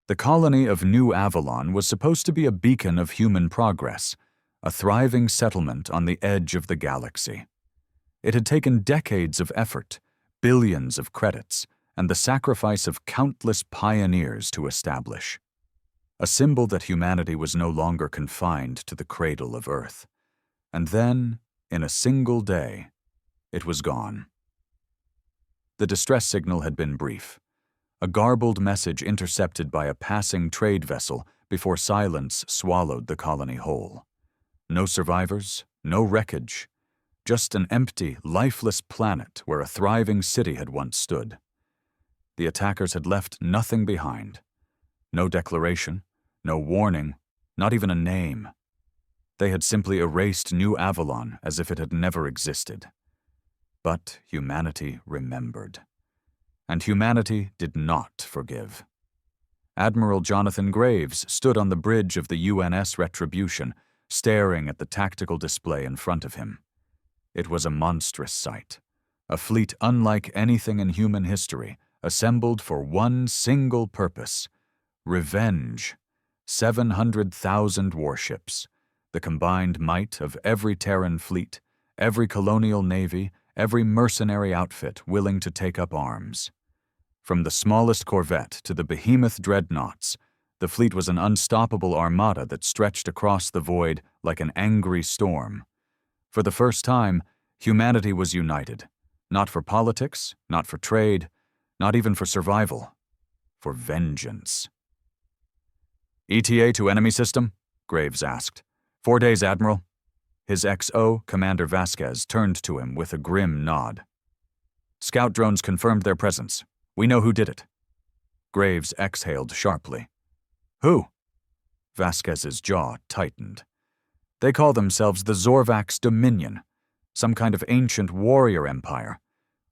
The colony of New Avalon was supposed to be a beacon of human progress, a thriving settlement on the edge of the galaxy. It had taken decades of effort, billions of credits, and the sacrifice of countless pioneers to establish. A symbol that humanity was no longer confined to the cradle of Earth. And then, in a single day, it was gone. The distress signal had been brief. A garbled message intercepted by a passing trade vessel before silence swallowed the colony whole. No survivors, no wreckage, just an empty, lifeless planet where a thriving city had once stood. The attackers had left nothing behind. No declaration, no warning, not even a name. They had simply erased New Avalon as if it had never existed. But humanity remembered. And humanity did not forgive. Admiral Jonathan Graves stood on the bridge of the UNS Retribution, staring at the tactical display in front of him. It was a monstrous sight, a fleet unlike anything in human history, assembled for one single purpose: revenge. 700,000 warships, the combined might of every Terran fleet, every colonial navy, every mercenary outfit willing to take up arms. From the smallest corvette to the behemoth dreadnoughts, the fleet was an unstoppable armada that stretched across the void like an angry storm. For the first time, humanity was united, not for politics, not for trade, not even for survival, for vengeance. "ETA to enemy system?" Graves asked. 4 days, Admiral." His XO, Commander Vasquez, turned to him with a grim nod. "Scout drones confirmed their presence. We know who did it." Graves exhaled sharply. "Who?" Vasquez's jaw tightened. "They call themselves the Zorvax Dominion, some kind of ancient warrior empire.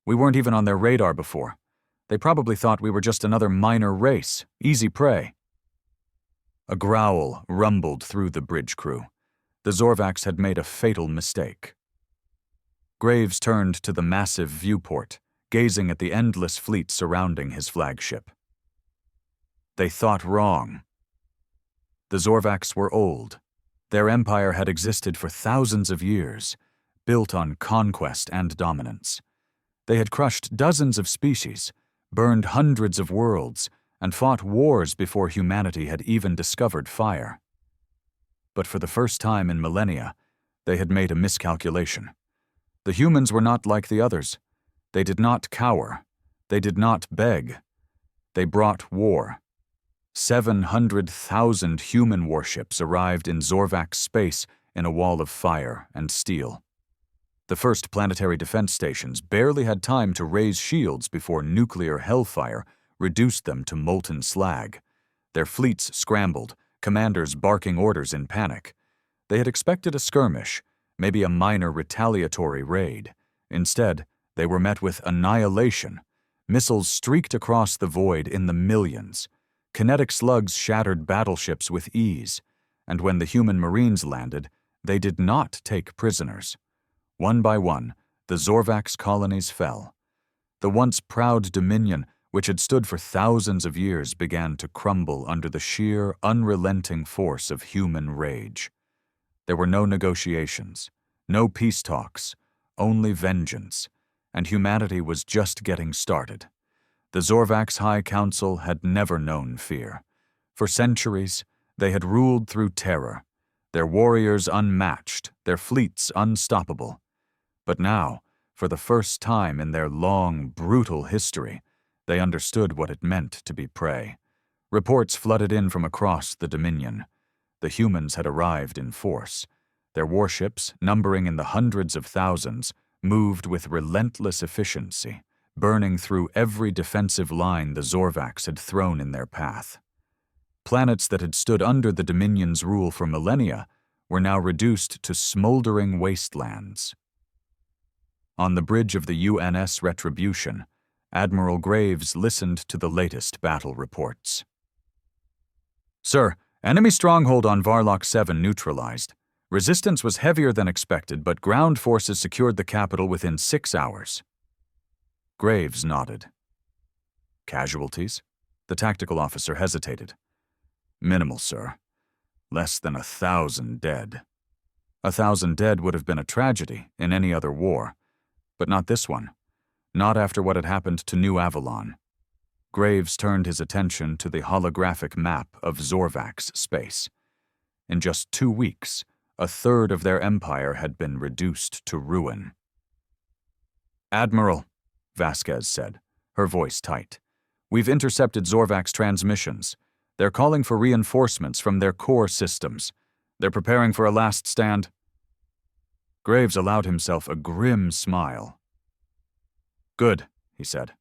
We weren't even on their radar before. They probably thought we were just another minor race, easy prey." A growl rumbled through the bridge crew. The Zorvax had made a fatal mistake. Graves turned to the massive viewport, gazing at the endless fleet surrounding his flagship. They thought wrong. The Zorvax were old. Their empire had existed for thousands of years, built on conquest and dominance. They had crushed dozens of species, burned hundreds of worlds, and fought wars before humanity had even discovered fire. But for the first time in millennia, they had made a miscalculation. The humans were not like the others. They did not cower. They did not beg. They brought war. 700,000 human warships arrived in Zorvax space in a wall of fire and steel. The first planetary defense stations barely had time to raise shields before nuclear hellfire reduced them to molten slag. Their fleets scrambled, commanders barking orders in panic. They had expected a skirmish, maybe a minor retaliatory raid. Instead, they were met with annihilation. Missiles streaked across the void in the millions. Kinetic slugs shattered battleships with ease. And when the human Marines landed, they did not take prisoners. One by one, the Zorvax colonies fell. The once proud Dominion, which had stood for thousands of years, began to crumble under the sheer, unrelenting force of human rage. There were no negotiations, no peace talks, only vengeance, and humanity was just getting started. The Zorvax High Council had never known fear. For centuries, they had ruled through terror, their warriors unmatched, their fleets unstoppable. But now, for the first time in their long, brutal history, they understood what it meant to be prey. Reports flooded in from across the Dominion. The humans had arrived in force. Their warships, numbering in the hundreds of thousands, moved with relentless efficiency, burning through every defensive line the Zorvax had thrown in their path. Planets that had stood under the Dominion's rule for millennia were now reduced to smoldering wastelands. On the bridge of the UNS Retribution, Admiral Graves listened to the latest battle reports. "Sir, enemy stronghold on Varlock 7 neutralized. Resistance was heavier than expected, but ground forces secured the capital within 6 hours." Graves nodded. "Casualties?" The tactical officer hesitated. Minimal, sir. Less than 1,000 dead. 1,000 dead would have been a tragedy in any other war, but not this one. Not after what had happened to New Avalon. Graves turned his attention to the holographic map of Zorvak's space. In just 2 weeks, a third of their empire had been reduced to ruin. "Admiral," Vasquez said, her voice tight, "we've intercepted Zorvak's transmissions. They're calling for reinforcements from their core systems. They're preparing for a last stand." Graves allowed himself a grim smile. "Good," he said.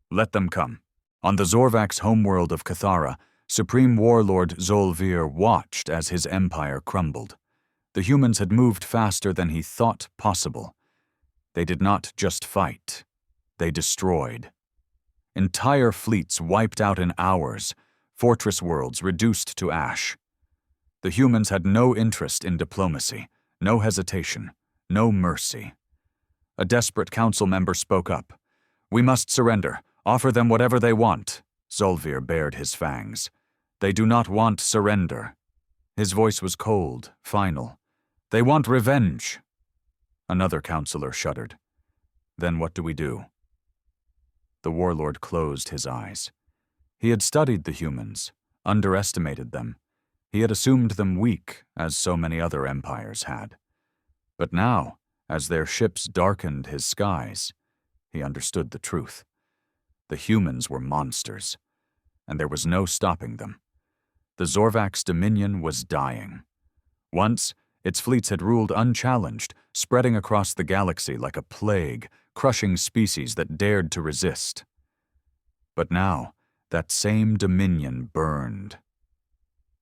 "Let them come." On the Zorvak's homeworld of Cathara, Supreme Warlord Zolvir watched as his empire crumbled. The humans had moved faster than he thought possible. They did not just fight. They destroyed. Entire fleets wiped out in hours, fortress worlds reduced to ash. The humans had no interest in diplomacy, no hesitation, no mercy. A desperate council member spoke up. "We must surrender. Offer them whatever they want." Zolvir bared his fangs. "They do not want surrender." His voice was cold, final. "They want revenge." Another counselor shuddered. "Then what do we do?" The warlord closed his eyes. He had studied the humans, underestimated them. He had assumed them weak, as so many other empires had. But now, as their ships darkened his skies, he understood the truth. The humans were monsters, and there was no stopping them. The Zorvak's dominion was dying. Once, its fleets had ruled unchallenged, spreading across the galaxy like a plague, crushing species that dared to resist. But now, that same dominion burned.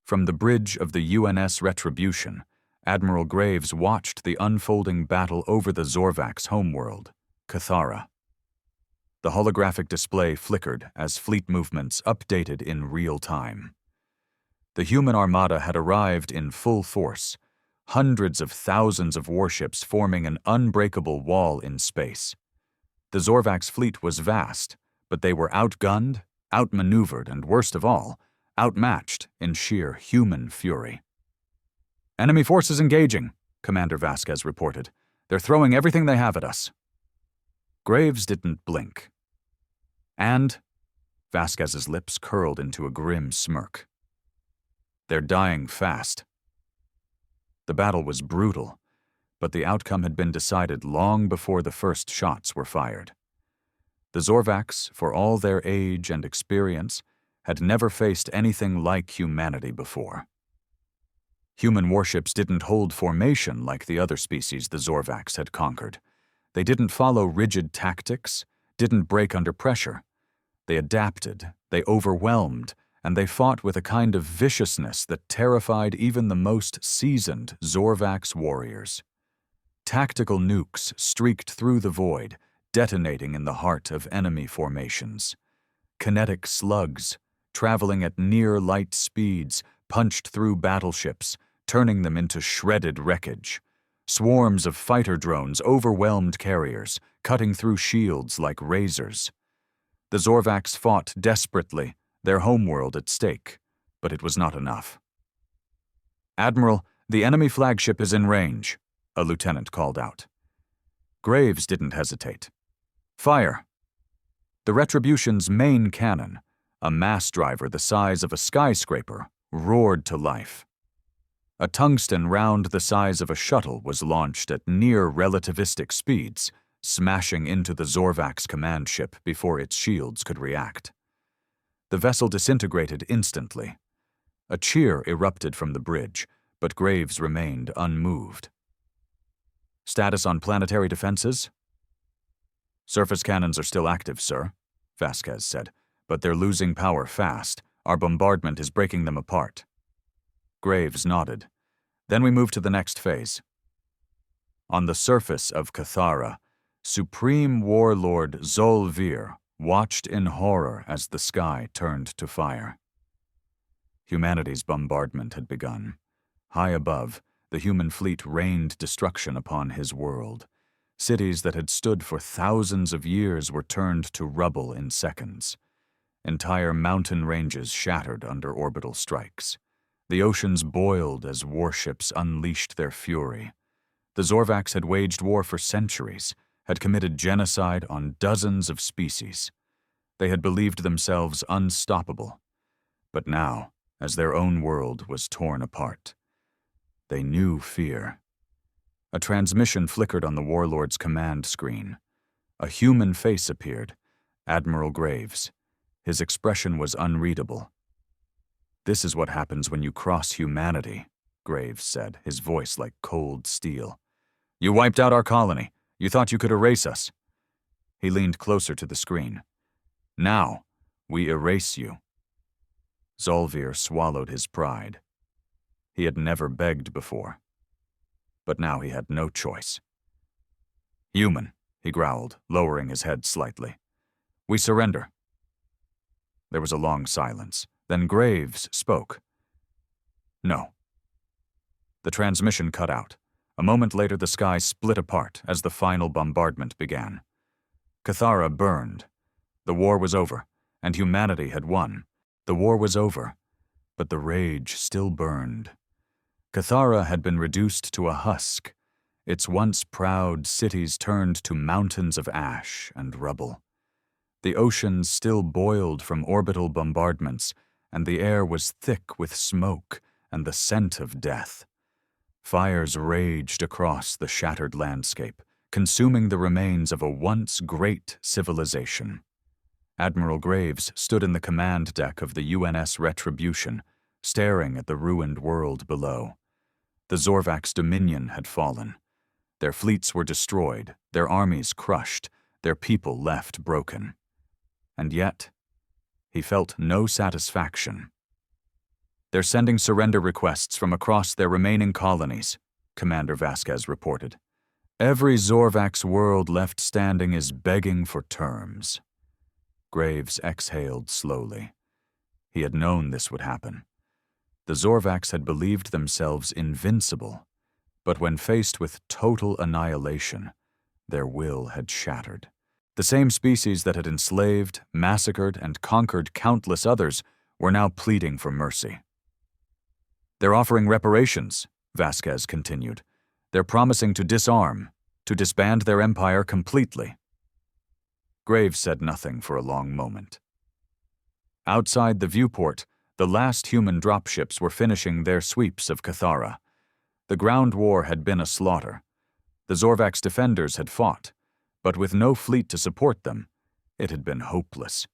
From the bridge of the UNS Retribution, Admiral Graves watched the unfolding battle over the Zorvak's homeworld, Cathara. The holographic display flickered as fleet movements updated in real time. The human armada had arrived in full force, hundreds of thousands of warships forming an unbreakable wall in space. The Zorvak's fleet was vast, but they were outgunned, outmaneuvered, and worst of all, outmatched in sheer human fury. "Enemy forces engaging," Commander Vasquez reported. "They're throwing everything they have at us." Graves didn't blink. "And?" Vasquez's lips curled into a grim smirk. "They're dying fast." The battle was brutal, but the outcome had been decided long before the first shots were fired. The Zorvaks, for all their age and experience, had never faced anything like humanity before. Human warships didn't hold formation like the other species the Zorvaks had conquered. They didn't follow rigid tactics, didn't break under pressure. They adapted, they overwhelmed, and they fought with a kind of viciousness that terrified even the most seasoned Zorvak's warriors. Tactical nukes streaked through the void, detonating in the heart of enemy formations. Kinetic slugs, traveling at near-light speeds, punched through battleships, turning them into shredded wreckage. Swarms of fighter drones overwhelmed carriers, cutting through shields like razors. The Zorvaks fought desperately, their homeworld at stake, but it was not enough. "Admiral, the enemy flagship is in range," a lieutenant called out. Graves didn't hesitate. "Fire!" The Retribution's main cannon, a mass driver the size of a skyscraper, roared to life. A tungsten round the size of a shuttle was launched at near relativistic speeds, smashing into the Zorvak's command ship before its shields could react. The vessel disintegrated instantly. A cheer erupted from the bridge, but Graves remained unmoved. "Status on planetary defenses?" "Surface cannons are still active, sir," Vasquez said, "but they're losing power fast. Our bombardment is breaking them apart." Graves nodded. "Then we move to the next phase." On the surface of Cathara, Supreme Warlord Zolvir watched in horror as the sky turned to fire. Humanity's bombardment had begun. High above, the human fleet rained destruction upon his world. Cities that had stood for thousands of years were turned to rubble in seconds. Entire mountain ranges shattered under orbital strikes. The oceans boiled as warships unleashed their fury. The Zorvax had waged war for centuries, had committed genocide on dozens of species. They had believed themselves unstoppable. But now, as their own world was torn apart, they knew fear. A transmission flickered on the warlord's command screen. A human face appeared, Admiral Graves. His expression was unreadable. "This is what happens when you cross humanity," Graves said, his voice like cold steel. "You wiped out our colony. You thought you could erase us." He leaned closer to the screen. "Now, we erase you." Zolvir swallowed his pride. He had never begged before. But now he had no choice. "Human," he growled, lowering his head slightly. "We surrender." There was a long silence. Then Graves spoke. "No." The transmission cut out. A moment later, the sky split apart as the final bombardment began. Cathara burned. The war was over, and humanity had won. The war was over, but the rage still burned. Cathara had been reduced to a husk. Its once proud cities turned to mountains of ash and rubble. The oceans still boiled from orbital bombardments, and the air was thick with smoke and the scent of death. Fires raged across the shattered landscape, consuming the remains of a once great civilization. Admiral Graves stood in the command deck of the UNS Retribution, staring at the ruined world below. The Zorvax Dominion had fallen. Their fleets were destroyed, their armies crushed, their people left broken. And yet, he felt no satisfaction. "They're sending surrender requests from across their remaining colonies," Commander Vasquez reported. "Every Zorvax world left standing is begging for terms." Graves exhaled slowly. He had known this would happen. The Zorvax had believed themselves invincible, but when faced with total annihilation, their will had shattered. The same species that had enslaved, massacred, and conquered countless others were now pleading for mercy. "They're offering reparations," Vasquez continued. "They're promising to disarm, to disband their empire completely." Graves said nothing for a long moment. Outside the viewport, the last human dropships were finishing their sweeps of Cathara. The ground war had been a slaughter. The Zorvax defenders had fought, but with no fleet to support them, it had been hopeless.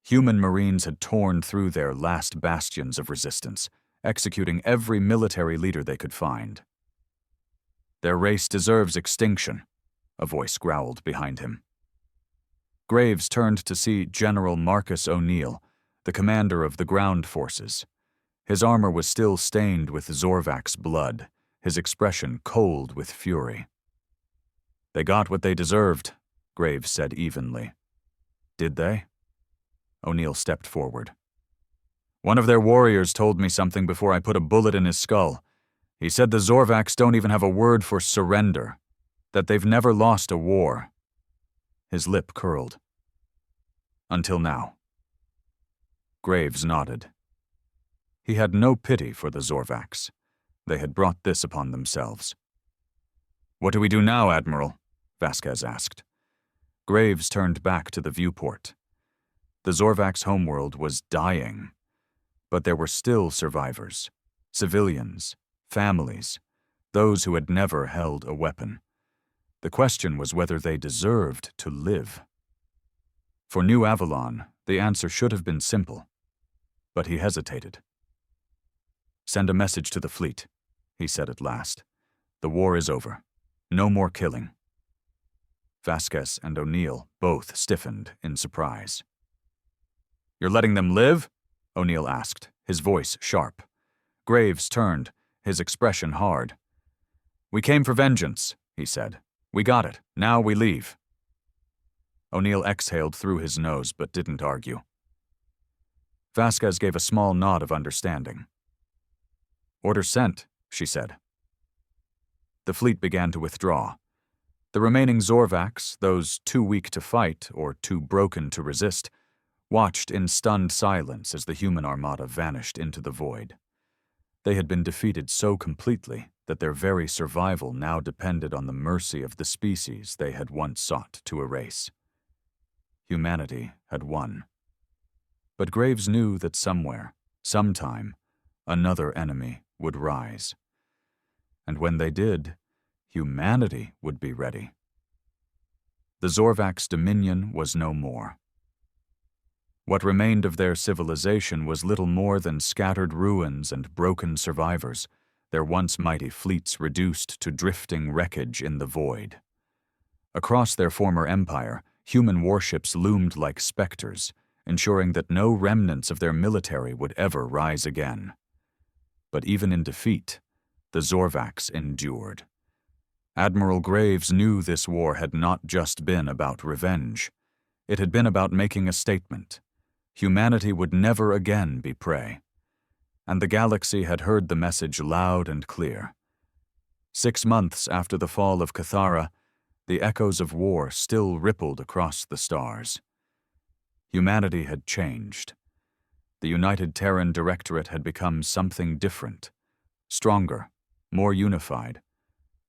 Human Marines had torn through their last bastions of resistance, executing every military leader they could find. "Their race deserves extinction," a voice growled behind him. Graves turned to see General Marcus O'Neill, the commander of the ground forces. His armor was still stained with Zorvax blood, his expression cold with fury. "They got what they deserved," Graves said evenly. "Did they?" O'Neill stepped forward. "One of their warriors told me something before I put a bullet in his skull. He said the Zorvax don't even have a word for surrender, that they've never lost a war." His lip curled. "Until now." Graves nodded. He had no pity for the Zorvax. They had brought this upon themselves. "What do we do now, Admiral?" Vasquez asked. Graves turned back to the viewport. The Zorvax homeworld was dying, but there were still survivors, civilians, families, those who had never held a weapon. The question was whether they deserved to live. For New Avalon, the answer should have been simple, but he hesitated. "Send a message to the fleet," he said at last. "The war is over. No more killing." Vasquez and O'Neill both stiffened in surprise. "You're letting them live?" O'Neill asked, his voice sharp. Graves turned, his expression hard. "We came for vengeance," he said. "We got it. Now we leave." O'Neill exhaled through his nose but didn't argue. Vasquez gave a small nod of understanding. "Order sent," she said. The fleet began to withdraw. The remaining Zorvax, those too weak to fight or too broken to resist, watched in stunned silence as the human armada vanished into the void. They had been defeated so completely that their very survival now depended on the mercy of the species they had once sought to erase. Humanity had won. But Graves knew that somewhere, sometime, another enemy would rise. And when they did, humanity would be ready. The Zorvak's dominion was no more. What remained of their civilization was little more than scattered ruins and broken survivors, their once mighty fleets reduced to drifting wreckage in the void. Across their former empire, human warships loomed like specters, ensuring that no remnants of their military would ever rise again. But even in defeat, the Zorvaks endured. Admiral Graves knew this war had not just been about revenge. It had been about making a statement. Humanity would never again be prey. And the galaxy had heard the message loud and clear. 6 months after the fall of Cathara, the echoes of war still rippled across the stars. Humanity had changed. The United Terran Directorate had become something different, stronger, more unified,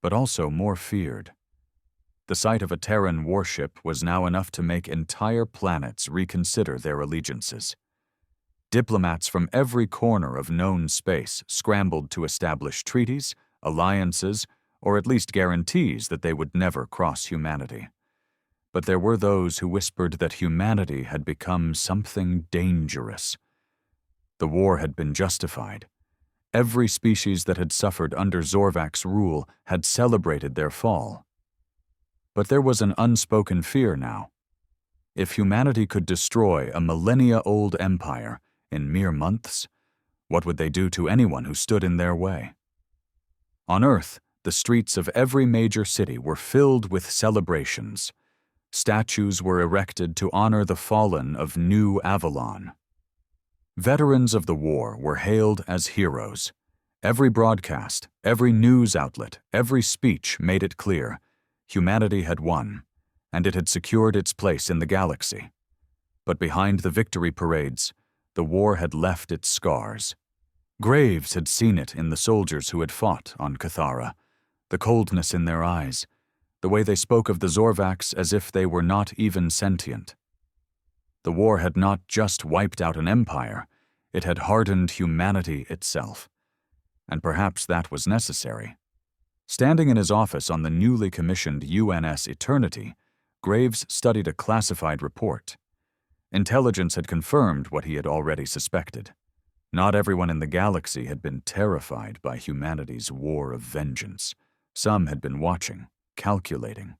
but also more feared. The sight of a Terran warship was now enough to make entire planets reconsider their allegiances. Diplomats from every corner of known space scrambled to establish treaties, alliances, or at least guarantees that they would never cross humanity. But there were those who whispered that humanity had become something dangerous. The war had been justified. Every species that had suffered under Zorvak's rule had celebrated their fall. But there was an unspoken fear now. If humanity could destroy a millennia-old empire in mere months, what would they do to anyone who stood in their way? On Earth, the streets of every major city were filled with celebrations. Statues were erected to honor the fallen of New Avalon. Veterans of the war were hailed as heroes. Every broadcast, every news outlet, every speech made it clear humanity had won, and it had secured its place in the galaxy. But behind the victory parades, the war had left its scars. Graves had seen it in the soldiers who had fought on Cathara, the coldness in their eyes, the way they spoke of the Zorvaks as if they were not even sentient. The war had not just wiped out an empire, it had hardened humanity itself. And perhaps that was necessary. Standing in his office on the newly commissioned UNS Eternity, Graves studied a classified report. Intelligence had confirmed what he had already suspected. Not everyone in the galaxy had been terrified by humanity's war of vengeance. Some had been watching, calculating.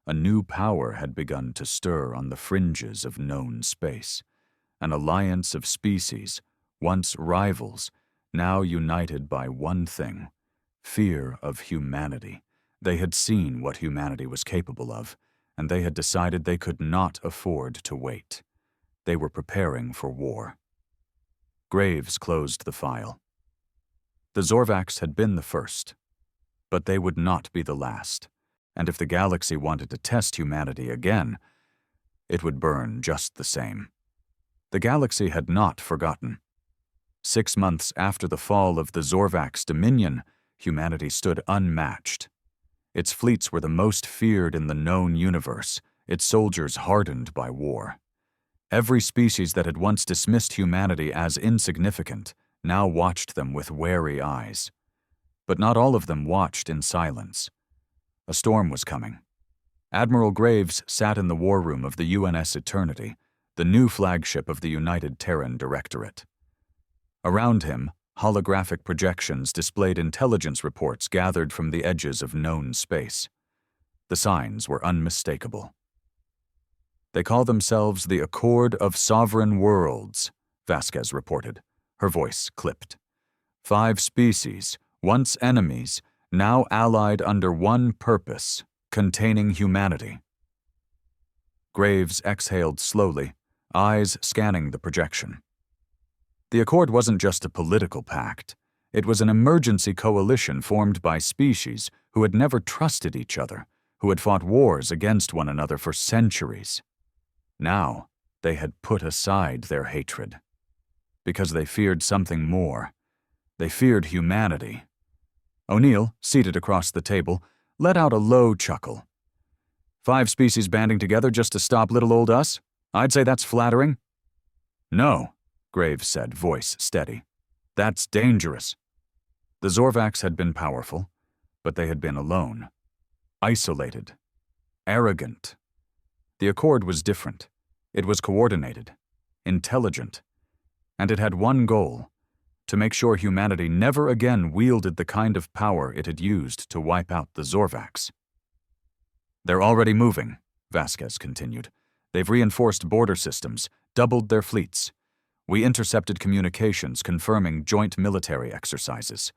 A new power had begun to stir on the fringes of known space. An alliance of species, once rivals, now united by one thing: fear of humanity. They had seen what humanity was capable of, and they had decided they could not afford to wait. They were preparing for war. Graves closed the file. The Zorvaks had been the first, but they would not be the last. And if the galaxy wanted to test humanity again, it would burn just the same. The galaxy had not forgotten. 6 months after the fall of the Zorvak's dominion, humanity stood unmatched. Its fleets were the most feared in the known universe, its soldiers hardened by war. Every species that had once dismissed humanity as insignificant now watched them with wary eyes. But not all of them watched in silence. A storm was coming. Admiral Graves sat in the war room of the UNS Eternity, the new flagship of the United Terran Directorate. Around him, holographic projections displayed intelligence reports gathered from the edges of known space. The signs were unmistakable. "They call themselves the Accord of Sovereign Worlds," Vasquez reported, her voice clipped. 5 species, once enemies, now allied under one purpose, containing humanity. Graves exhaled slowly, eyes scanning the projection. The Accord wasn't just a political pact. It was an emergency coalition formed by species who had never trusted each other, who had fought wars against one another for centuries. Now, They had put aside their hatred. Because they feared something more. They feared humanity. O'Neill, seated across the table, let out a low chuckle. 5 species banding together just to stop little old us? I'd say that's flattering. No, Graves said, voice steady. That's dangerous. The Zorvacs had been powerful, but they had been alone. Isolated. Arrogant. The Accord was different. It was coordinated. Intelligent. And it had one goal: to make sure humanity never again wielded the kind of power it had used to wipe out the Zorvacs. They're already moving, Vasquez continued. They've reinforced border systems, doubled their fleets. We intercepted communications confirming joint military exercises.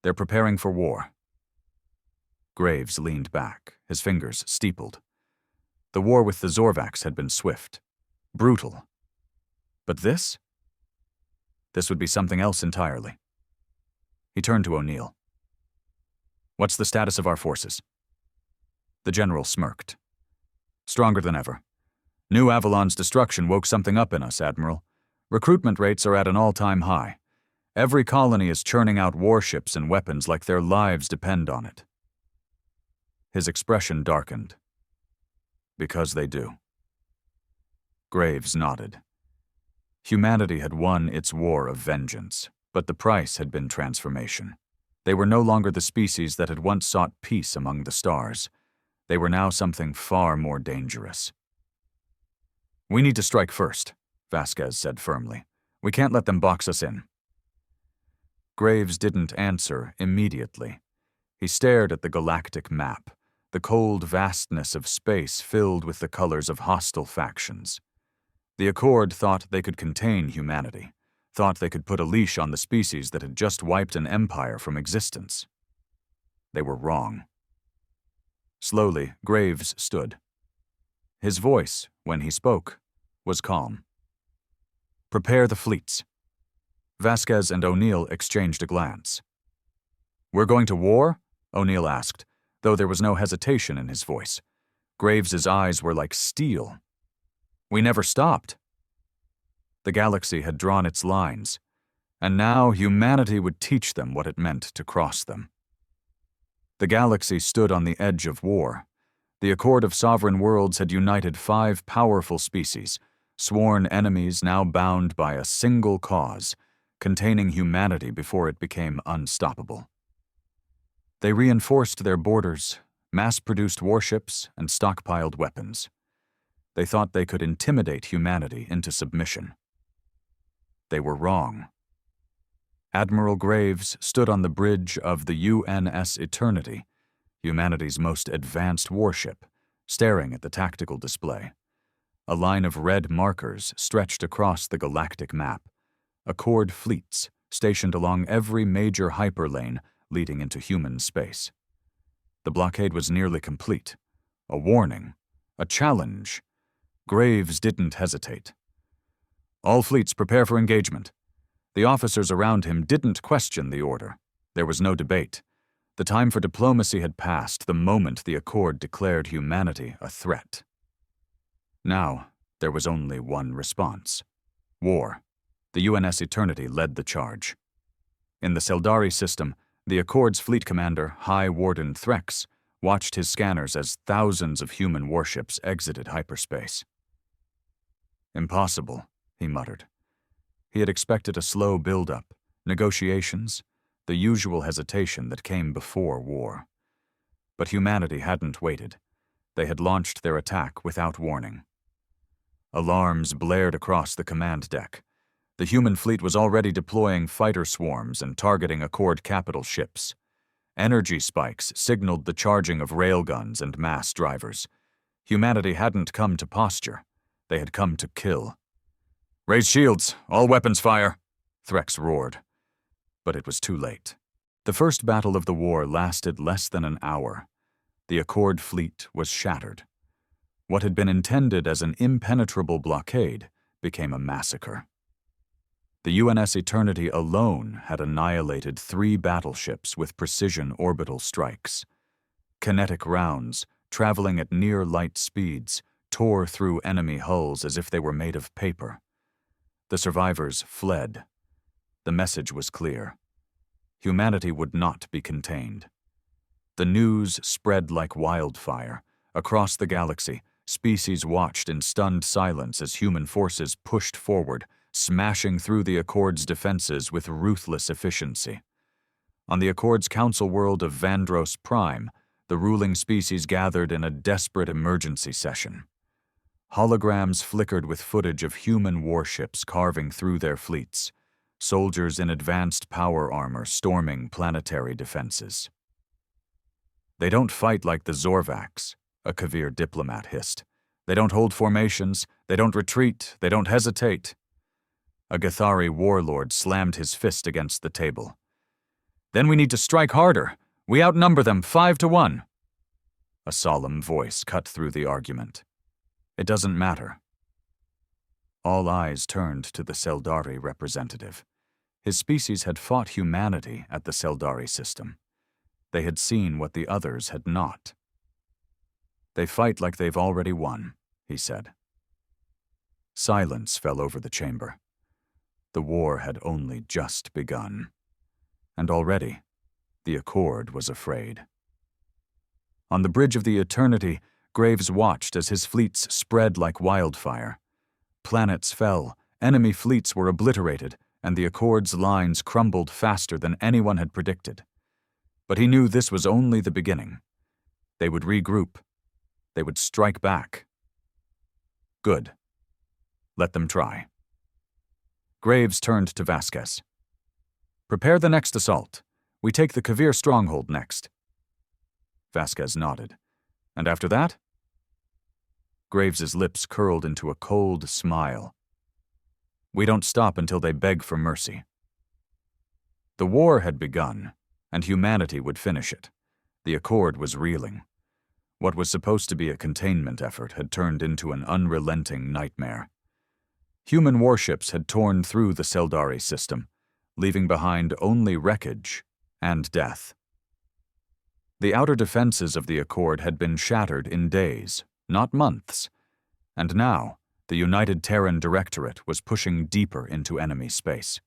They're preparing for war. Graves leaned back, his fingers steepled. The war with the Zorvacs had been swift, brutal. But this? This would be something else entirely. He turned to O'Neill. What's the status of our forces? The general smirked. Stronger than ever. New Avalon's destruction woke something up in us, Admiral. Recruitment rates are at an all-time high. Every colony is churning out warships and weapons like their lives depend on it. His expression darkened. Because they do. Graves nodded. Humanity had won its war of vengeance, but the price had been transformation. They were no longer the species that had once sought peace among the stars. They were now something far more dangerous. We need to strike first, Vasquez said firmly. We can't let them box us in. Graves didn't answer immediately. He stared at the galactic map, the cold vastness of space filled with the colors of hostile factions. The Accord thought they could contain humanity, thought they could put a leash on the species that had just wiped an empire from existence. They were wrong. Slowly, Graves stood. His voice, when he spoke, was calm. Prepare the fleets. Vasquez and O'Neill exchanged a glance. We're going to war? O'Neill asked, though there was no hesitation in his voice. Graves's eyes were like steel. We never stopped. The galaxy had drawn its lines, and now humanity would teach them what it meant to cross them. The galaxy stood on the edge of war. The Accord of Sovereign Worlds had united 5 powerful species, sworn enemies now bound by a single cause, containing humanity before it became unstoppable. They reinforced their borders, mass-produced warships, and stockpiled weapons. They thought they could intimidate humanity into submission. They were wrong. Admiral Graves stood on the bridge of the UNS Eternity, humanity's most advanced warship, staring at the tactical display. A line of red markers stretched across the galactic map, Accord fleets stationed along every major hyperlane leading into human space. The blockade was nearly complete. A warning, a challenge. Graves didn't hesitate. All fleets prepare for engagement. The officers around him didn't question the order. There was no debate. The time for diplomacy had passed the moment the Accord declared humanity a threat. Now, there was only one response. War. The UNS Eternity led the charge. In the Seldari system, the Accord's fleet commander, High Warden Threx, watched his scanners as thousands of human warships exited hyperspace. Impossible, he muttered. He had expected a slow build-up, negotiations, the usual hesitation that came before war. But humanity hadn't waited. They had launched their attack without warning. Alarms blared across the command deck. The human fleet was already deploying fighter swarms and targeting Accord capital ships. Energy spikes signaled the charging of railguns and mass drivers. Humanity hadn't come to posture. They had come to kill. Raise shields! All weapons fire! Threx roared. But it was too late. The first battle of the war lasted less than an hour. The Accord fleet was shattered. What had been intended as an impenetrable blockade became a massacre. The UNS Eternity alone had annihilated 3 battleships with precision orbital strikes. Kinetic rounds, traveling at near light speeds, tore through enemy hulls as if they were made of paper. The survivors fled. The message was clear. Humanity would not be contained. The news spread like wildfire. Across the galaxy, species watched in stunned silence as human forces pushed forward, smashing through the Accord's defenses with ruthless efficiency. On the Accord's council world of Vandros Prime, the ruling species gathered in a desperate emergency session. Holograms flickered with footage of human warships carving through their fleets, soldiers in advanced power armor storming planetary defenses. "They don't fight like the Zorvacs," a Kavir diplomat hissed. "They don't hold formations, they don't retreat, they don't hesitate." A Gathari warlord slammed his fist against the table. "Then we need to strike harder. We outnumber them 5-1. A solemn voice cut through the argument. "It doesn't matter." All eyes turned to the Seldari representative. His species had fought humanity at the Seldari system. They had seen what the others had not. "They fight like they've already won," he said. Silence fell over the chamber. The war had only just begun. And already, the Accord was afraid. On the bridge of the Eternity, Graves watched as his fleets spread like wildfire. Planets fell, enemy fleets were obliterated, and the Accord's lines crumbled faster than anyone had predicted. But he knew this was only the beginning. They would regroup. They would strike back. Good. Let them try. Graves turned to Vasquez. "Prepare the next assault. We take the Kavir stronghold next." Vasquez nodded. "And after that?" Graves's lips curled into a cold smile. "We don't stop until they beg for mercy." The war had begun, and humanity would finish it. The Accord was reeling. What was supposed to be a containment effort had turned into an unrelenting nightmare. Human warships had torn through the Seldari system, leaving behind only wreckage and death. The outer defenses of the Accord had been shattered in days, not months, and now the United Terran Directorate was pushing deeper into enemy space.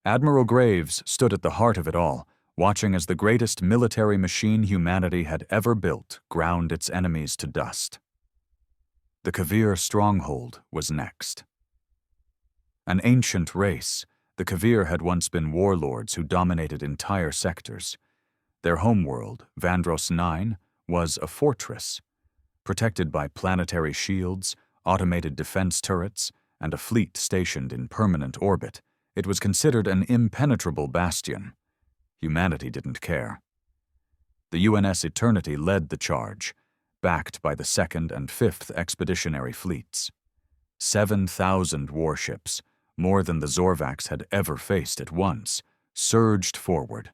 Admiral Graves stood at the heart of it all, watching as the greatest military machine humanity had ever built ground its enemies to dust. The Kavir stronghold was next. An ancient race, the Kavir had once been warlords who dominated entire sectors. Their homeworld, Vandros 9, was a fortress, protected by planetary shields, automated defense turrets, and a fleet stationed in permanent orbit. It was considered an impenetrable bastion. Humanity didn't care. The UNS Eternity led the charge, backed by the 2nd and 5th Expeditionary Fleets. 7,000 warships, more than the Zorvacs had ever faced at once, surged forward.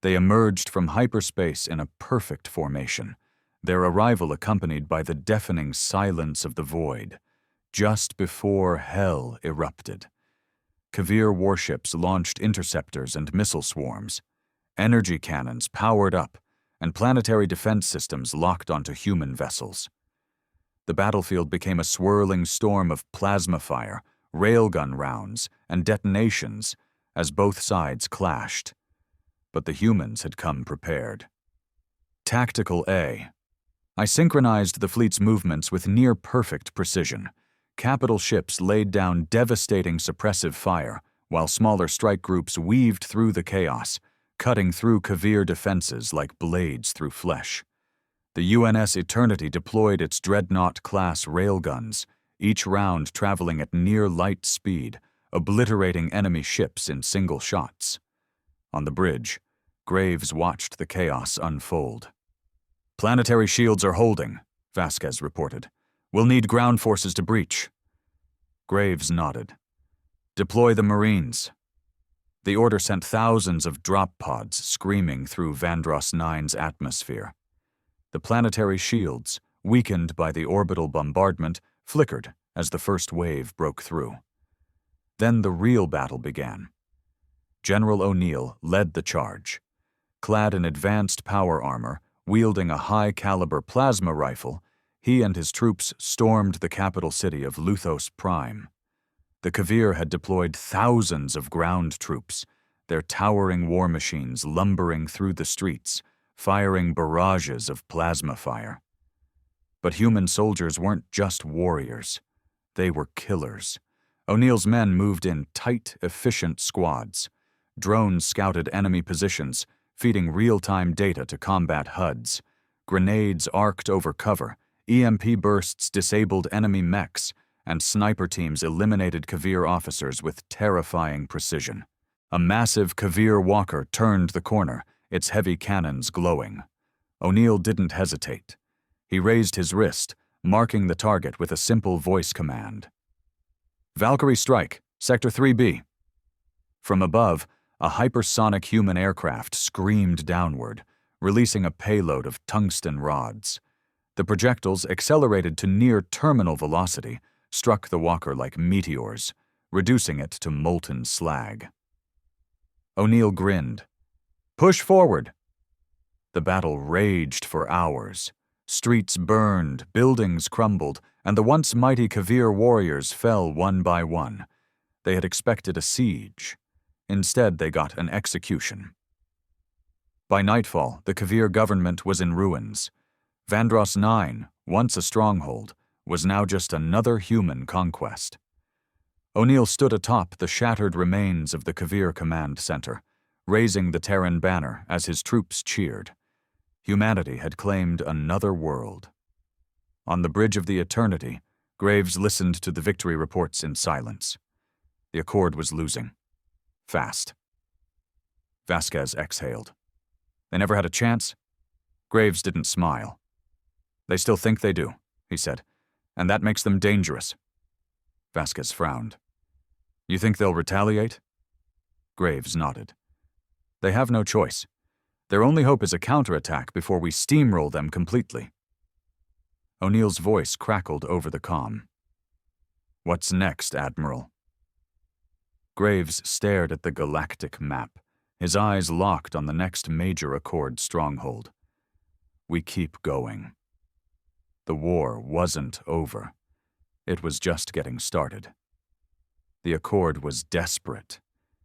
They emerged from hyperspace in a perfect formation, their arrival accompanied by the deafening silence of the void, just before hell erupted. Kavir warships launched interceptors and missile swarms. Energy cannons powered up, and planetary defense systems locked onto human vessels. The battlefield became a swirling storm of plasma fire, railgun rounds, and detonations as both sides clashed. But the humans had come prepared. Tactical A. I synchronized the fleet's movements with near-perfect precision. Capital ships laid down devastating suppressive fire, while smaller strike groups weaved through the chaos, cutting through Kavir defenses like blades through flesh. The UNS Eternity deployed its Dreadnought-class railguns, each round traveling at near-light speed, obliterating enemy ships in single shots. On the bridge, Graves watched the chaos unfold. "Planetary shields are holding," Vasquez reported. "We'll need ground forces to breach." Graves nodded. "Deploy the Marines." The order sent thousands of drop pods screaming through Vandros 9's atmosphere. The planetary shields, weakened by the orbital bombardment, flickered as the first wave broke through. Then the real battle began. General O'Neill led the charge. Clad in advanced power armor, wielding a high-caliber plasma rifle, he and his troops stormed the capital city of Luthos Prime. The Kavir had deployed thousands of ground troops, their towering war machines lumbering through the streets, firing barrages of plasma fire. But human soldiers weren't just warriors. They were killers. O'Neill's men moved in tight, efficient squads. Drones scouted enemy positions, feeding real-time data to combat HUDs. Grenades arced over cover, EMP bursts disabled enemy mechs, and sniper teams eliminated Kavir officers with terrifying precision. A massive Kavir walker turned the corner, its heavy cannons glowing. O'Neill didn't hesitate. He raised his wrist, marking the target with a simple voice command. "Valkyrie strike, Sector 3B." From above, a hypersonic human aircraft screamed downward, releasing a payload of tungsten rods. The projectiles, accelerated to near-terminal velocity, struck the walker like meteors, reducing it to molten slag. O'Neill grinned. "Push forward." The battle raged for hours. Streets burned, buildings crumbled, and the once mighty Kavir warriors fell one by one. They had expected a siege. Instead, they got an execution. By nightfall, the Kavir government was in ruins. Vandross 9, once a stronghold, was now just another human conquest. O'Neill stood atop the shattered remains of the Kavir command center, raising the Terran banner as his troops cheered. Humanity had claimed another world. On the bridge of the Eternity, Graves listened to the victory reports in silence. The Accord was losing. Fast. Vasquez exhaled. "They never had a chance?" Graves didn't smile. "They still think they do," he said, "and that makes them dangerous." Vasquez frowned. "You think they'll retaliate?" Graves nodded. "They have no choice. Their only hope is a counterattack before we steamroll them completely." O'Neill's voice crackled over the comm. "What's next, Admiral?" Graves stared at the galactic map, his eyes locked on the next major Accord stronghold. "We keep going." The war wasn't over. It was just getting started. The Accord was desperate.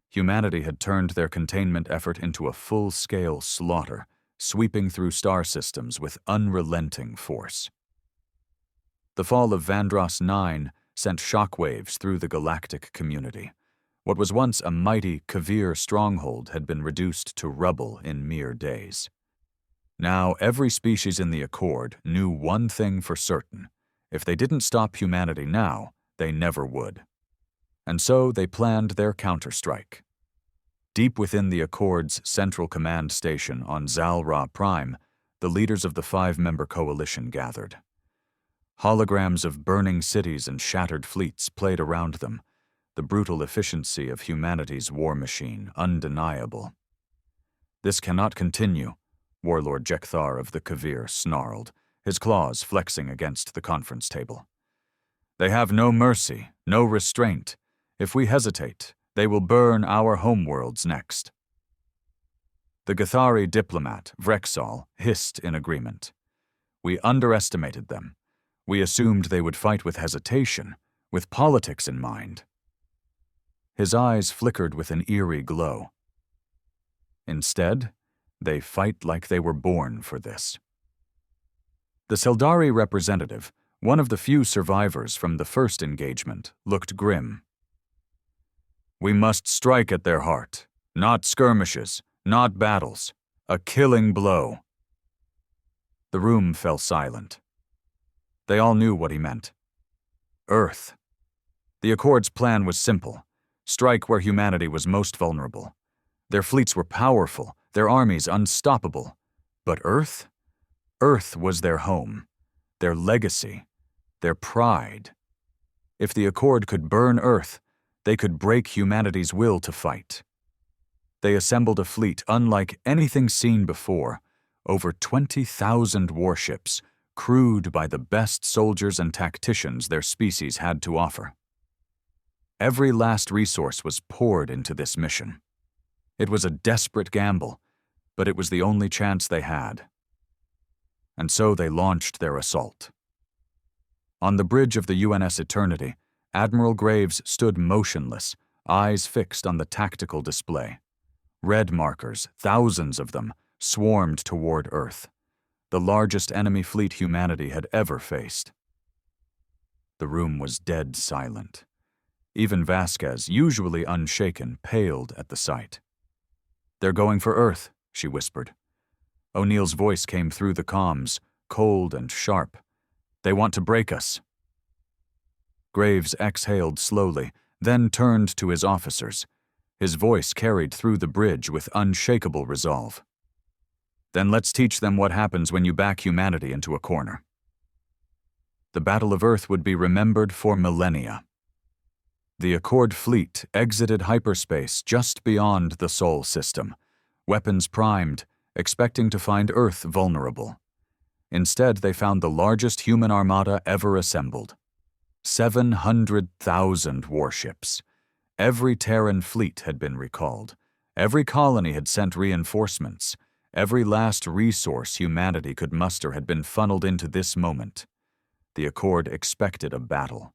Humanity had turned their containment effort into a full-scale slaughter, sweeping through star systems with unrelenting force. The fall of Vandross 9 sent shockwaves through the galactic community. What was once a mighty Kavir stronghold had been reduced to rubble in mere days. Now every species in the Accord knew one thing for certain. If they didn't stop humanity now, they never would. And so they planned their counterstrike. Deep within the Accord's central command station on Zal-Ra Prime, the leaders of the 5-member coalition gathered. Holograms of burning cities and shattered fleets played around them, the brutal efficiency of humanity's war machine undeniable. "This cannot continue," Warlord Jekthar of the Kavir snarled, his claws flexing against the conference table. "They have no mercy, no restraint. If we hesitate, they will burn our homeworlds next." The Gathari diplomat, Vrexal, hissed in agreement. "We underestimated them. We assumed they would fight with hesitation, with politics in mind." His eyes flickered with an eerie glow. Instead, they fight like they were born for this. The Seldari representative, one of the few survivors from the first engagement, looked grim. "We must strike at their heart, not skirmishes, not battles, a killing blow." The room fell silent. They all knew what he meant. Earth. The Accord's plan was simple: strike where humanity was most vulnerable. Their fleets were powerful, their armies unstoppable. But Earth? Earth was their home, their legacy, their pride. If the Accord could burn Earth, they could break humanity's will to fight. They assembled a fleet unlike anything seen before, over 20,000 warships, crewed by the best soldiers and tacticians their species had to offer. Every last resource was poured into this mission. It was a desperate gamble, but it was the only chance they had. And so they launched their assault. On the bridge of the UNS Eternity, Admiral Graves stood motionless, eyes fixed on the tactical display. Red markers, thousands of them, swarmed toward Earth, the largest enemy fleet humanity had ever faced. The room was dead silent. Even Vasquez, usually unshaken, paled at the sight. "They're going for Earth," she whispered. O'Neill's voice came through the comms, cold and sharp. "They want to break us." Graves exhaled slowly, then turned to his officers. His voice carried through the bridge with unshakable resolve. "Then let's teach them what happens when you back humanity into a corner." The Battle of Earth would be remembered for millennia. The Accord fleet exited hyperspace just beyond the Sol system, weapons primed, expecting to find Earth vulnerable. Instead, they found the largest human armada ever assembled. 700,000 warships. Every Terran fleet had been recalled. Every colony had sent reinforcements. Every last resource humanity could muster had been funneled into this moment. The Accord expected a battle.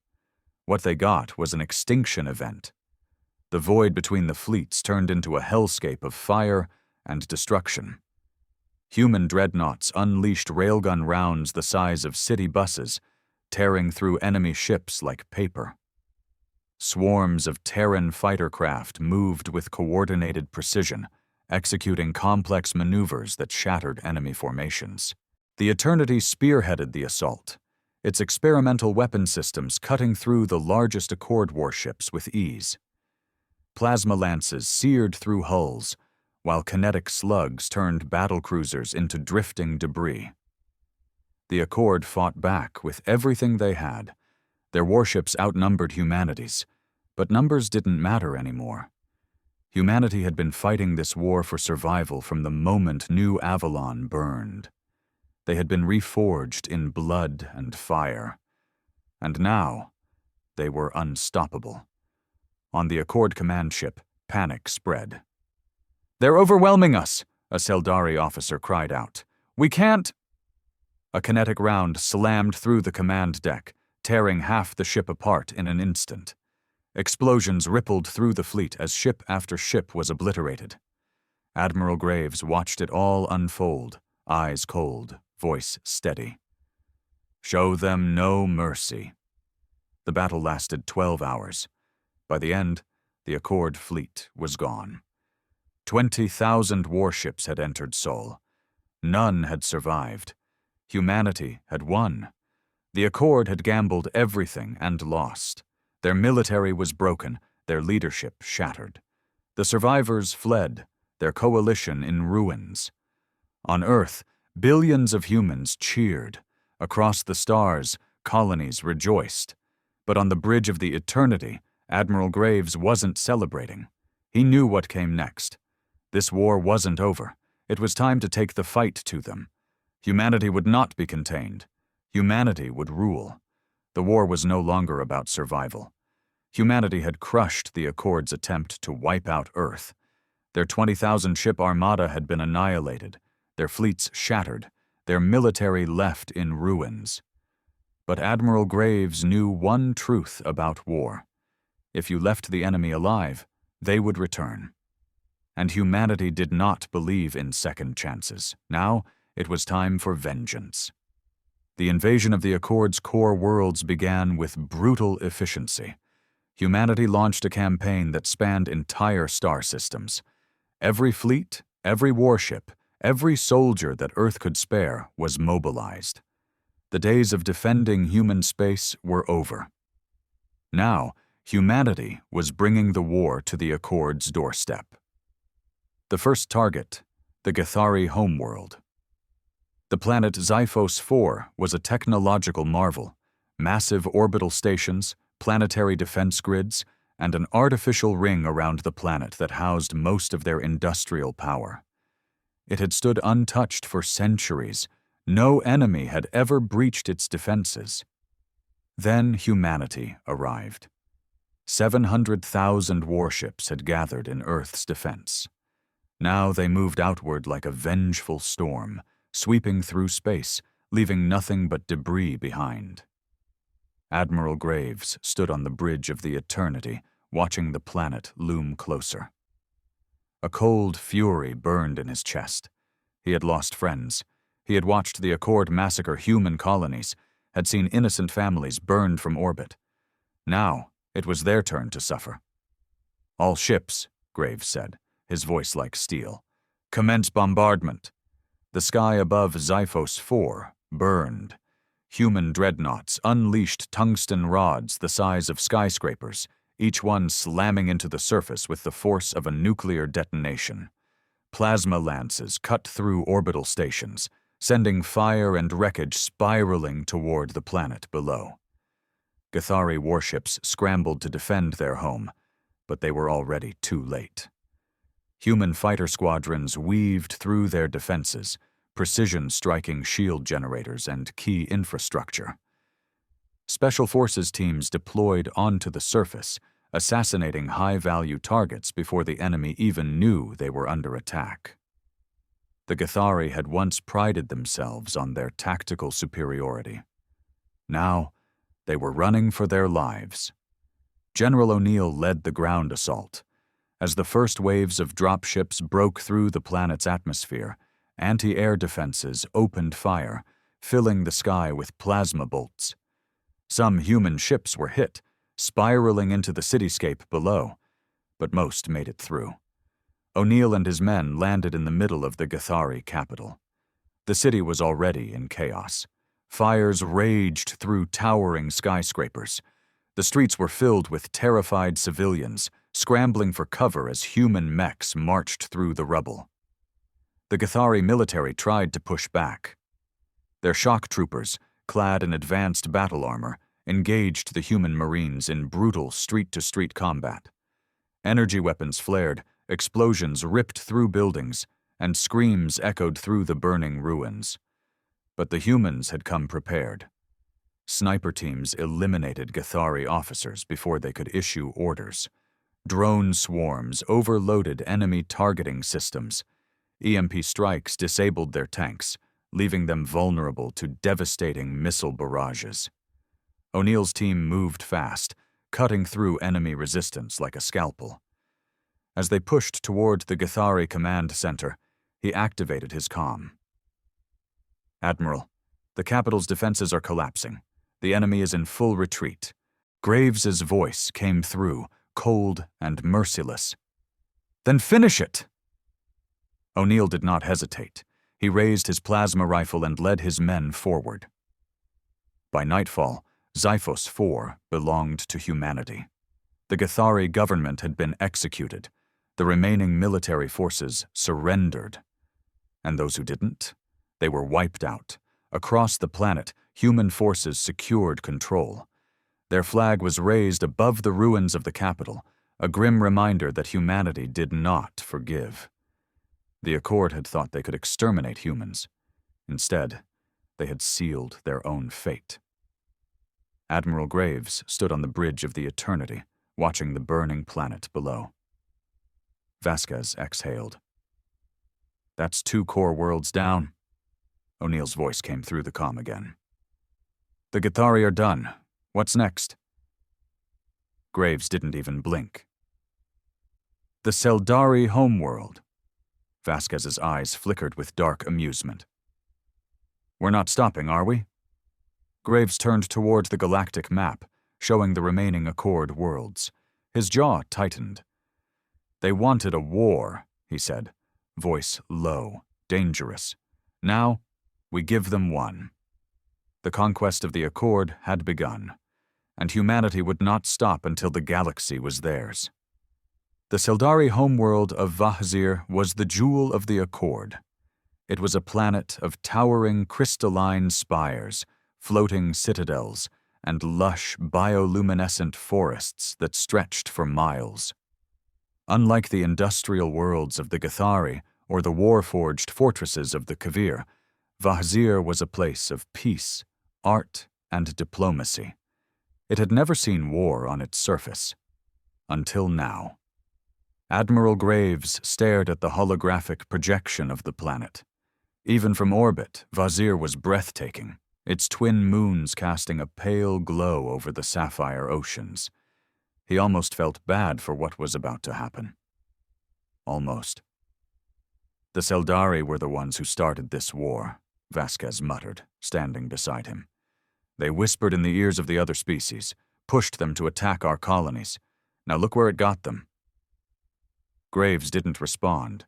What they got was an extinction event. The void between the fleets turned into a hellscape of fire and destruction. Human dreadnoughts unleashed railgun rounds the size of city buses, tearing through enemy ships like paper. Swarms of Terran fighter craft moved with coordinated precision, executing complex maneuvers that shattered enemy formations. The Eternity spearheaded the assault, its experimental weapon systems cutting through the largest Accord warships with ease. Plasma lances seared through hulls, while kinetic slugs turned battlecruisers into drifting debris. The Accord fought back with everything they had. Their warships outnumbered humanity's, but numbers didn't matter anymore. Humanity had been fighting this war for survival from the moment New Avalon burned. They had been reforged in blood and fire. And now, they were unstoppable. On the Accord command ship, panic spread. "They're overwhelming us," a Seldari officer cried out. "We can't—" A kinetic round slammed through the command deck, tearing half the ship apart in an instant. Explosions rippled through the fleet as ship after ship was obliterated. Admiral Graves watched it all unfold, eyes cold, voice steady. "Show them no mercy." The battle lasted 12 hours. By the end, the Accord fleet was gone. 20,000 warships had entered Sol. None had survived. Humanity had won. The Accord had gambled everything and lost. Their military was broken, their leadership shattered. The survivors fled, their coalition in ruins. On Earth, billions of humans cheered. Across the stars, colonies rejoiced. But on the bridge of the Eternity, Admiral Graves wasn't celebrating. He knew what came next. This war wasn't over. It was time to take the fight to them. Humanity would not be contained. Humanity would rule. The war was no longer about survival. Humanity had crushed the Accord's attempt to wipe out Earth. Their 20,000 ship armada had been annihilated, their fleets shattered, their military left in ruins. But Admiral Graves knew one truth about war. If you left the enemy alive, they would return. And humanity did not believe in second chances. Now, it was time for vengeance. The invasion of the Accord's core worlds began with brutal efficiency. Humanity launched a campaign that spanned entire star systems. Every fleet, every warship, every soldier that Earth could spare was mobilized. The days of defending human space were over. Now, humanity was bringing the war to the Accord's doorstep. The first target, the Githari homeworld. The planet Xiphos 4 was a technological marvel. Massive orbital stations, planetary defense grids, and an artificial ring around the planet that housed most of their industrial power. It had stood untouched for centuries. No enemy had ever breached its defenses. Then humanity arrived. 700,000 warships had gathered in Earth's defense. Now they moved outward like a vengeful storm, sweeping through space, leaving nothing but debris behind. Admiral Graves stood on the bridge of the Eternity, watching the planet loom closer. A cold fury burned in his chest. He had lost friends. He had watched the Accord massacre human colonies, had seen innocent families burned from orbit. Now, it was their turn to suffer. "All ships," Graves said, his voice like steel. "Commence bombardment." The sky above Xiphos 4 burned. Human dreadnoughts unleashed tungsten rods the size of skyscrapers, each one slamming into the surface with the force of a nuclear detonation. Plasma lances cut through orbital stations, sending fire and wreckage spiraling toward the planet below. Gathari warships scrambled to defend their home, but they were already too late. Human fighter squadrons weaved through their defenses, precision striking shield generators and key infrastructure. Special forces teams deployed onto the surface, assassinating high-value targets before the enemy even knew they were under attack. The Gathari had once prided themselves on their tactical superiority. Now, they were running for their lives. General O'Neill led the ground assault. As the first waves of dropships broke through the planet's atmosphere, anti-air defenses opened fire, filling the sky with plasma bolts. Some human ships were hit, spiraling into the cityscape below, but most made it through. O'Neill and his men landed in the middle of the Gathari capital. The city was already in chaos. Fires raged through towering skyscrapers. The streets were filled with terrified civilians, scrambling for cover as human mechs marched through the rubble. The Gathari military tried to push back. Their shock troopers, clad in advanced battle armor, engaged the human marines in brutal street-to-street combat. Energy weapons flared, explosions ripped through buildings, and screams echoed through the burning ruins. But the humans had come prepared. Sniper teams eliminated Gathari officers before they could issue orders. Drone swarms overloaded enemy targeting systems. EMP strikes disabled their tanks, leaving them vulnerable to devastating missile barrages. O'Neill's team moved fast, cutting through enemy resistance like a scalpel. As they pushed toward the Gathari command center, he activated his comm. "Admiral, the capital's defenses are collapsing. The enemy is in full retreat." Graves's voice came through, cold and merciless. "Then finish it!" O'Neill did not hesitate. He raised his plasma rifle and led his men forward. By nightfall, Xiphos 4 belonged to humanity. The Gathari government had been executed. The remaining military forces surrendered. And those who didn't? They were wiped out. Across the planet, human forces secured control. Their flag was raised above the ruins of the capital, a grim reminder that humanity did not forgive. The Accord had thought they could exterminate humans. Instead, they had sealed their own fate. Admiral Graves stood on the bridge of the Eternity, watching the burning planet below. Vasquez exhaled. "That's 2 core worlds down." O'Neill's voice came through the comm again. "The Gathari are done. What's next?" Graves didn't even blink. "The Seldari homeworld." Vasquez's eyes flickered with dark amusement. "We're not stopping, are we?" Graves turned toward the galactic map, showing the remaining Accord worlds. His jaw tightened. "They wanted a war," he said, voice low, dangerous. "Now, we give them one." The conquest of the Accord had begun, and humanity would not stop until the galaxy was theirs. The Seldari homeworld of Vahzir was the jewel of the Accord. It was a planet of towering crystalline spires, floating citadels, and lush bioluminescent forests that stretched for miles. Unlike the industrial worlds of the Gathari or the war-forged fortresses of the Kavir, Vahzir was a place of peace, art, and diplomacy. It had never seen war on its surface. Until now. Admiral Graves stared at the holographic projection of the planet. Even from orbit, Vahzir was breathtaking, its twin moons casting a pale glow over the sapphire oceans. He almost felt bad for what was about to happen. Almost. The Seldari were the ones who started this war, Vasquez muttered, standing beside him. They whispered in the ears of the other species, pushed them to attack our colonies. Now look where it got them. Graves didn't respond.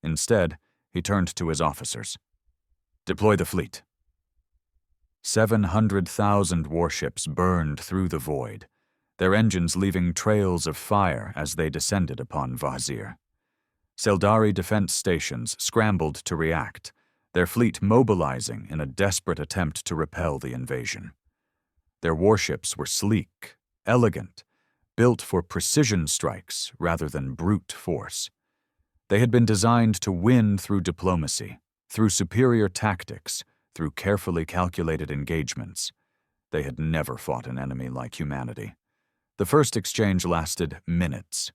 Instead, he turned to his officers. Deploy the fleet. 700,000 warships burned through the void, their engines leaving trails of fire as they descended upon Vazir. Seldari defense stations scrambled to react, their fleet mobilizing in a desperate attempt to repel the invasion. Their warships were sleek, elegant, built for precision strikes rather than brute force. They had been designed to win through diplomacy, through superior tactics, through carefully calculated engagements. They had never fought an enemy like humanity. The first exchange lasted minutes.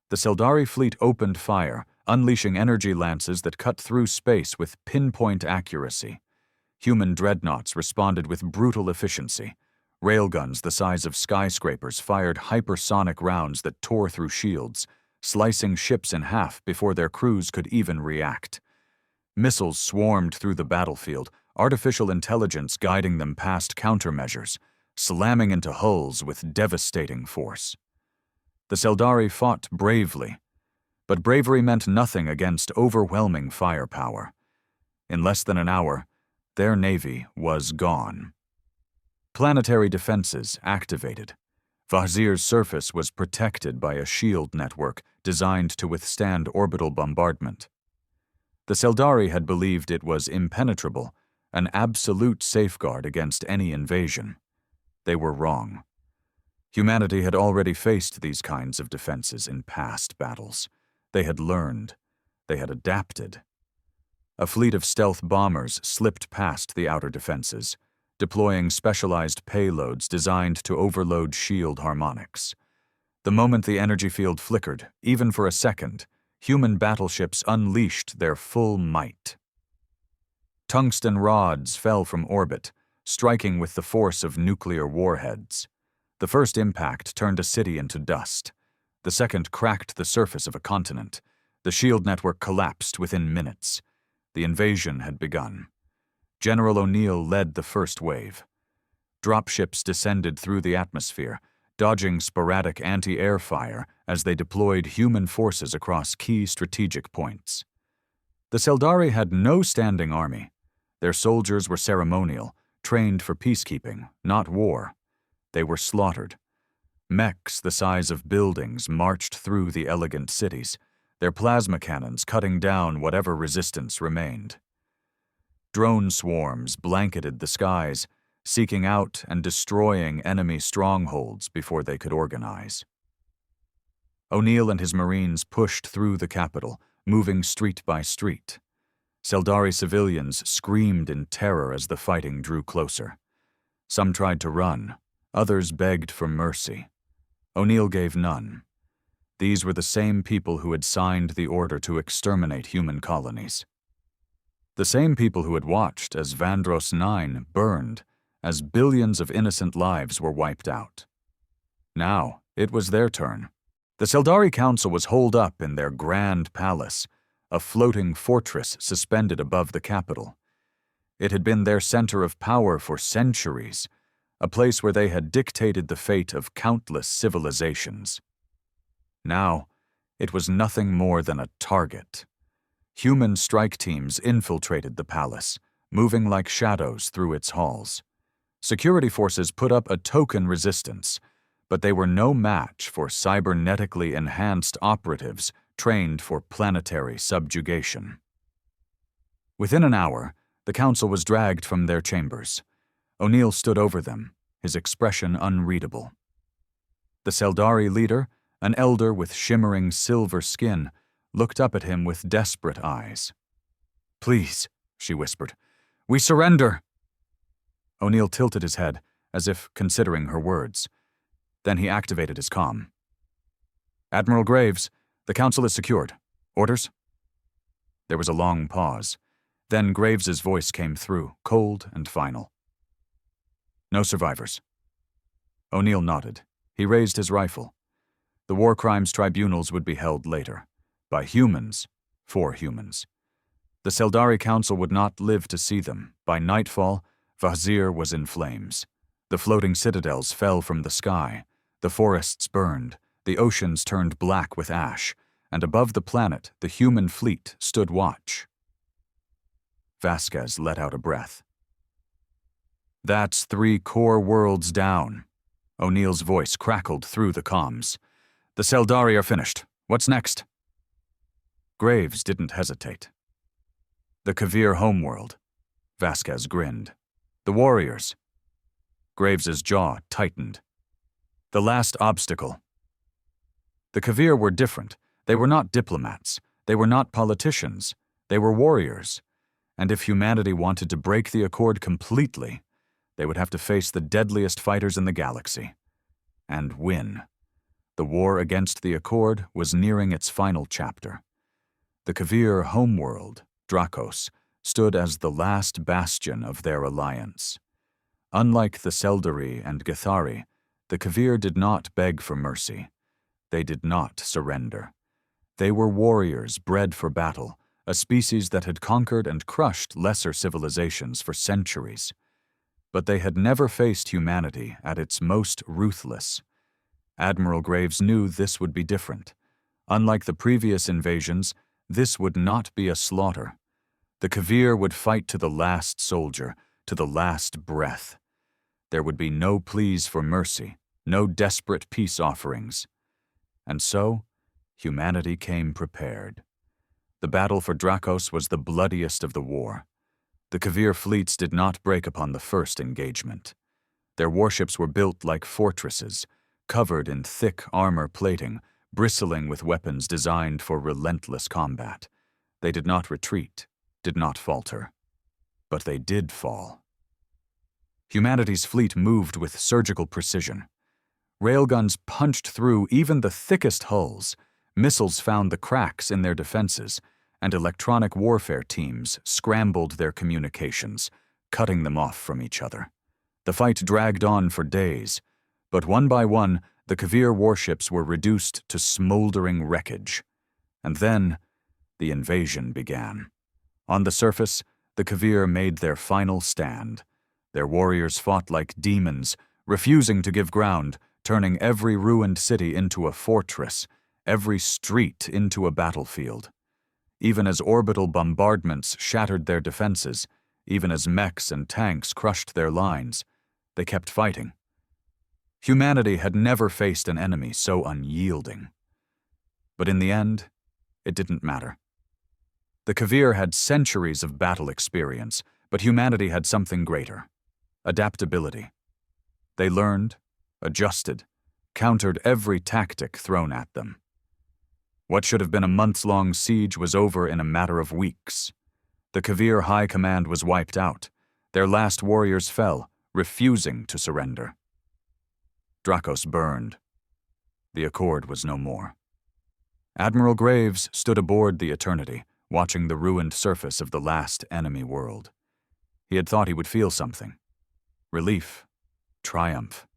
The Seldari fleet opened fire, unleashing energy lances that cut through space with pinpoint accuracy. Human dreadnoughts responded with brutal efficiency. Railguns the size of skyscrapers fired hypersonic rounds that tore through shields, slicing ships in half before their crews could even react. Missiles swarmed through the battlefield, artificial intelligence guiding them past countermeasures, slamming into hulls with devastating force. The Seldari fought bravely, but bravery meant nothing against overwhelming firepower. In less than an hour, their navy was gone. Planetary defenses activated. Vazir's surface was protected by a shield network designed to withstand orbital bombardment. The Seldari had believed it was impenetrable, an absolute safeguard against any invasion. They were wrong. Humanity had already faced these kinds of defenses in past battles. They had learned. They had adapted. A fleet of stealth bombers slipped past the outer defenses, deploying specialized payloads designed to overload shield harmonics. The moment the energy field flickered, even for a second, human battleships unleashed their full might. Tungsten rods fell from orbit, striking with the force of nuclear warheads. The first impact turned a city into dust. The second cracked the surface of a continent. The shield network collapsed within minutes. The invasion had begun. General O'Neill led the first wave. Dropships descended through the atmosphere, dodging sporadic anti-air fire as they deployed human forces across key strategic points. The Seldari had no standing army. Their soldiers were ceremonial, trained for peacekeeping, not war. They were slaughtered. Mechs the size of buildings marched through the elegant cities, their plasma cannons cutting down whatever resistance remained. Drone swarms blanketed the skies, seeking out and destroying enemy strongholds before they could organize. O'Neill and his Marines pushed through the capital, moving street by street. Seldari civilians screamed in terror as the fighting drew closer. Some tried to run, others begged for mercy. O'Neill gave none. These were the same people who had signed the order to exterminate human colonies. The same people who had watched as Vandros 9 burned, as billions of innocent lives were wiped out. Now, it was their turn. The Seldari Council was holed up in their grand palace, a floating fortress suspended above the capital. It had been their center of power for centuries, a place where they had dictated the fate of countless civilizations. Now, it was nothing more than a target. Human strike teams infiltrated the palace, moving like shadows through its halls. Security forces put up a token resistance, but they were no match for cybernetically enhanced operatives trained for planetary subjugation. Within an hour, the council was dragged from their chambers. O'Neill stood over them, his expression unreadable. The Seldari leader, an elder with shimmering silver skin, looked up at him with desperate eyes. "Please," she whispered, "we surrender." O'Neill tilted his head, as if considering her words. Then he activated his comm. "Admiral Graves, the council is secured. Orders?" There was a long pause. Then Graves's voice came through, cold and final. No survivors. O'Neill nodded. He raised his rifle. The war crimes tribunals would be held later. By humans, for humans. The Seldari Council would not live to see them. By nightfall, Vazir was in flames. The floating citadels fell from the sky. The forests burned. The oceans turned black with ash. And above the planet, the human fleet stood watch. Vasquez let out a breath. That's 3 core worlds down. O'Neill's voice crackled through the comms. The Seldari are finished. What's next? Graves didn't hesitate. The Kavir homeworld. Vasquez grinned. The warriors. Graves's jaw tightened. The last obstacle. The Kavir were different. They were not diplomats. They were not politicians. They were warriors. And if humanity wanted to break the Accord completely, they would have to face the deadliest fighters in the galaxy. And win. The war against the Accord was nearing its final chapter. The Kavir homeworld, Drakos, stood as the last bastion of their alliance. Unlike the Seldari and Githari, the Kavir did not beg for mercy. They did not surrender. They were warriors bred for battle, a species that had conquered and crushed lesser civilizations for centuries. But they had never faced humanity at its most ruthless. Admiral Graves knew this would be different. Unlike the previous invasions, this would not be a slaughter. The Kavir would fight to the last soldier, to the last breath. There would be no pleas for mercy, no desperate peace offerings. And so, humanity came prepared. The battle for Drakos was the bloodiest of the war. The Kavir fleets did not break upon the first engagement. Their warships were built like fortresses, covered in thick armor plating, bristling with weapons designed for relentless combat. They did not retreat, did not falter. But they did fall. Humanity's fleet moved with surgical precision. Railguns punched through even the thickest hulls, missiles found the cracks in their defenses, and electronic warfare teams scrambled their communications, cutting them off from each other. The fight dragged on for days, but one by one, the Kavir warships were reduced to smoldering wreckage. And then, the invasion began. On the surface, the Kavir made their final stand. Their warriors fought like demons, refusing to give ground, turning every ruined city into a fortress, every street into a battlefield. Even as orbital bombardments shattered their defenses, even as mechs and tanks crushed their lines, they kept fighting. Humanity had never faced an enemy so unyielding. But in the end, it didn't matter. The Kavir had centuries of battle experience, but humanity had something greater: adaptability. They learned, adjusted, countered every tactic thrown at them. What should have been a months-long siege was over in a matter of weeks. The Kavir High Command was wiped out. Their last warriors fell, refusing to surrender. Drakos burned. The Accord was no more. Admiral Graves stood aboard the Eternity, watching the ruined surface of the last enemy world. He had thought he would feel something. Relief, triumph,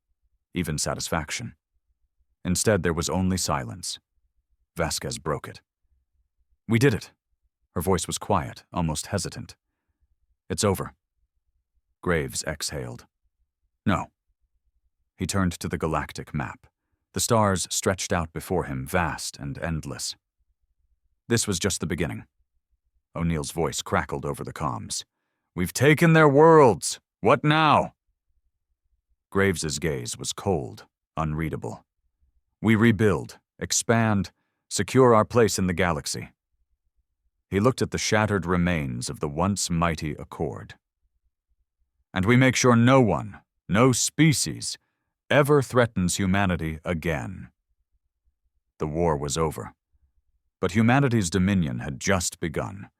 even satisfaction. Instead, there was only silence. Vasquez broke it. "We did it." Her voice was quiet, almost hesitant. "It's over." Graves exhaled. "No." He turned to the galactic map. The stars stretched out before him, vast and endless. "This was just the beginning." O'Neill's voice crackled over the comms. "We've taken their worlds. What now?" Graves's gaze was cold, unreadable. "We rebuild, expand, secure our place in the galaxy." He looked at the shattered remains of the once mighty Accord. "And we make sure no one, no species, ever threatens humanity again." The war was over. But humanity's dominion had just begun.